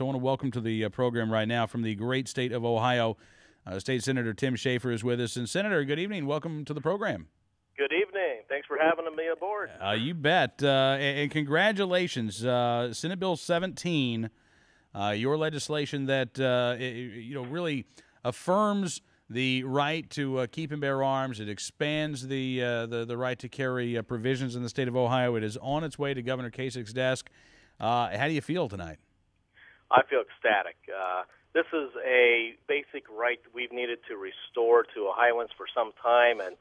I want to welcome to the program right now from the great state of Ohio, State Senator Tim Schaefer is with us. And Senator, good evening. Welcome to the program. Good evening. Thanks for having me aboard. You bet. And congratulations. Senate Bill 17, your legislation that really affirms the right to keep and bear arms. It expands the right to carry provisions in the state of Ohio. It is on its way to Governor Kasich's desk. How do you feel tonight? I feel ecstatic. This is a basic right we've needed to restore to Ohioans for some time, and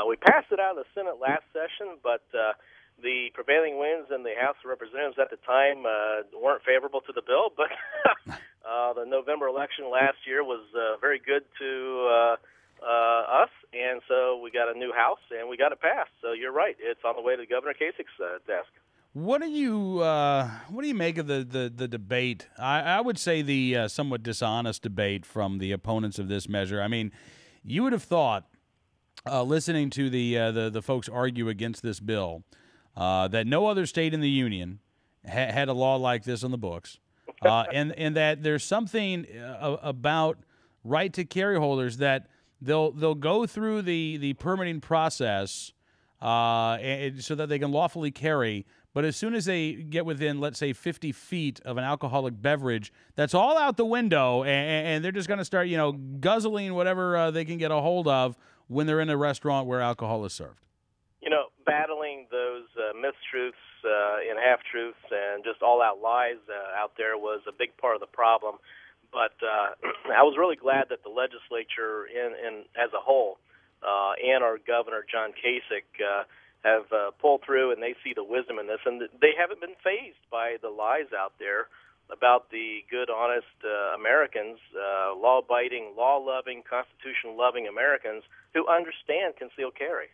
we passed it out of the Senate last session, but the prevailing winds in the House of Representatives at the time weren't favorable to the bill, but the November election last year was very good to us, and so we got a new House, and we got it passed. So you're right. It's on the way to Governor Kasich's desk. What do you make of the debate? I would say the somewhat dishonest debate from the opponents of this measure. I mean, you would have thought, listening to the folks argue against this bill, that no other state in the union had a law like this on the books, and that there's something about right to carry holders that they'll go through the permitting process so that they can lawfully carry. But as soon as they get within, let's say, 50 feet of an alcoholic beverage, that's all out the window, and they're just going to start, guzzling whatever they can get a hold of when they're in a restaurant where alcohol is served. Battling those mistruths and half-truths and just all-out lies out there was a big part of the problem. But I was really glad that the legislature as a whole and our governor, John Kasich, have pulled through, and they see the wisdom in this, and they haven't been fazed by the lies out there about the good, honest Americans, law-abiding, law-loving, Constitution-loving Americans who understand concealed carry.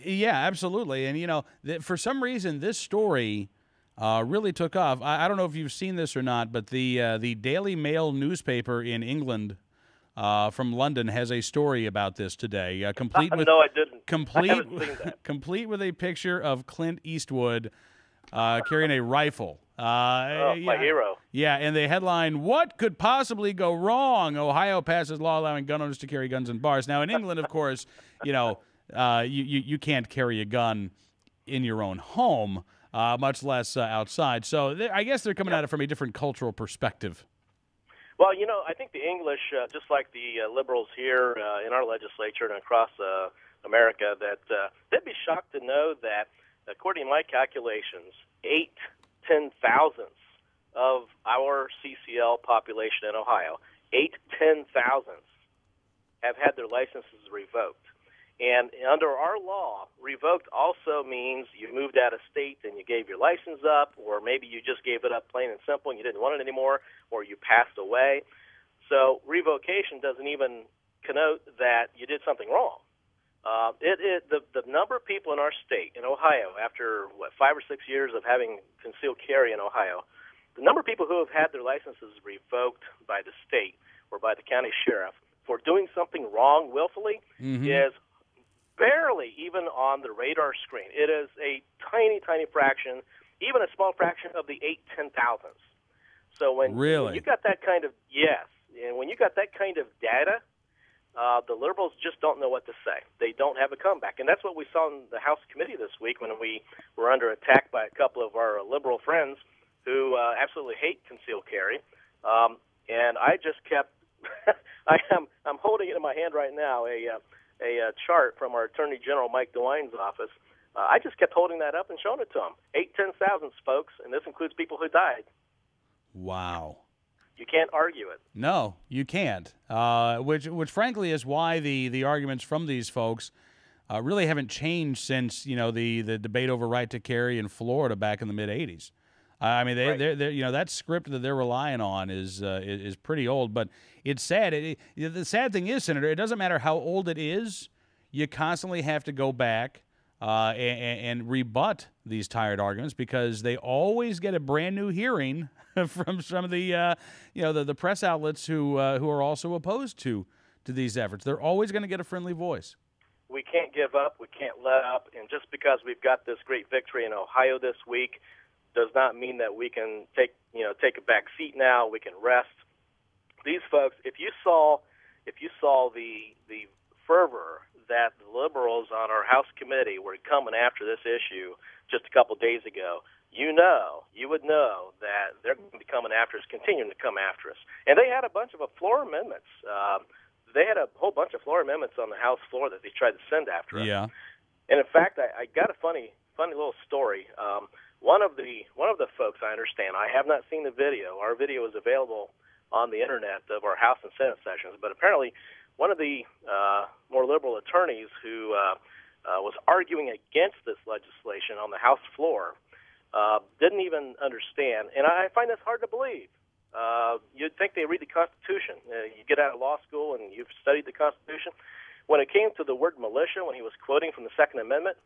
Yeah, absolutely. And, for some reason, this story really took off. I don't know if you've seen this or not, but the Daily Mail newspaper in England from London has a story about this today, complete with no, I didn't. Complete, I haven't seen that. Complete with a picture of Clint Eastwood carrying a rifle. My hero. Yeah, and the headline: "What could possibly go wrong? Ohio passes law allowing gun owners to carry guns in bars." Now, in England, of course, you can't carry a gun in your own home, much less outside. So I guess they're coming at it from a different cultural perspective. Well, I think the English, just like the liberals here in our legislature and across America, that they'd be shocked to know that, according to my calculations, 8/10,000 of our CCL population in Ohio, 8/10,000 have had their licenses revoked. And under our law, revoked also means you moved out of state and you gave your license up, or maybe you just gave it up plain and simple and you didn't want it anymore, or you passed away. So revocation doesn't even connote that you did something wrong. The number of people in our state, in Ohio, after 5 or 6 years of having concealed carry in Ohio, the number of people who have had their licenses revoked by the state or by the county sheriff for doing something wrong willfully is barely even on the radar screen. It is a tiny, tiny fraction, even a small fraction of the 8/10,000. So when you got that kind of and when you got that kind of data, the liberals just don't know what to say. They don't have a comeback, and that's what we saw in the House committee this week when we were under attack by a couple of our liberal friends who absolutely hate concealed carry. And I just kept I'm holding it in my hand right now, a chart from our Attorney General Mike DeWine's office. I just kept holding that up and showing it to them. 8/10,000 folks, and this includes people who died. Wow. You can't argue it. No, you can't. Which frankly is why the arguments from these folks really haven't changed since the debate over right to carry in Florida back in the mid '80s. I mean, they're that script that they're relying on is pretty old. But it's sad. The sad thing is, Senator, it doesn't matter how old it is. You constantly have to go back and rebut these tired arguments because they always get a brand new hearing from some of the press outlets who are also opposed to these efforts. They're always going to get a friendly voice. We can't give up. We can't let up. And just because we've got this great victory in Ohio this week does not mean that we can take a back seat now. We can rest. These folks, if you saw the fervor that the liberals on our House committee were coming after this issue just a couple days ago, you would know that they're going to be coming after us, continuing to come after us. And they had a bunch of floor amendments. They had a whole bunch of floor amendments on the House floor that they tried to send after us. Yeah. And in fact, I got a funny little story. One of the folks, I understand, I have not seen the video. Our video is available on the internet of our House and Senate sessions, but apparently one of the more liberal attorneys who was arguing against this legislation on the House floor didn't even understand, and I find this hard to believe. You'd think they read the Constitution. You get out of law school and you've studied the Constitution. When it came to the word militia, when he was quoting from the Second Amendment,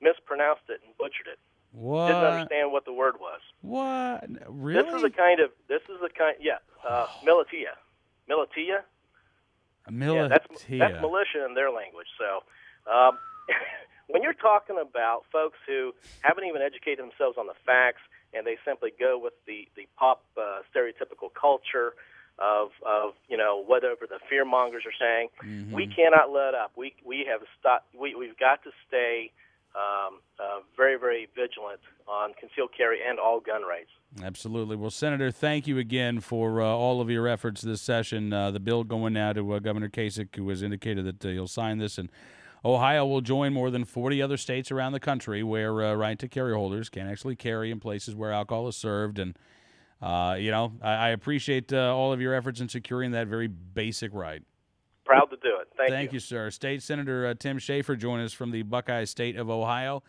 mispronounced it and butchered it. What? Didn't understand what the word was. What? Really? This is the kind. Militia. Militia. Militia. Yeah, that's militia in their language. So, when you're talking about folks who haven't even educated themselves on the facts and they simply go with the pop stereotypical culture of whatever the fear mongers are saying, we cannot let up. We have stopped. We've got to stay very, very vigilant on concealed carry and all gun rights. Absolutely. Well, Senator, thank you again for all of your efforts this session. The bill going now to Governor Kasich, who has indicated that he'll sign this, and Ohio will join more than 40 other states around the country where right-to-carry holders can actually carry in places where alcohol is served. And, I appreciate all of your efforts in securing that very basic right. Proud to do it. Thank you. Thank you, sir. State Senator Tim Schaefer joining us from the Buckeye State of Ohio.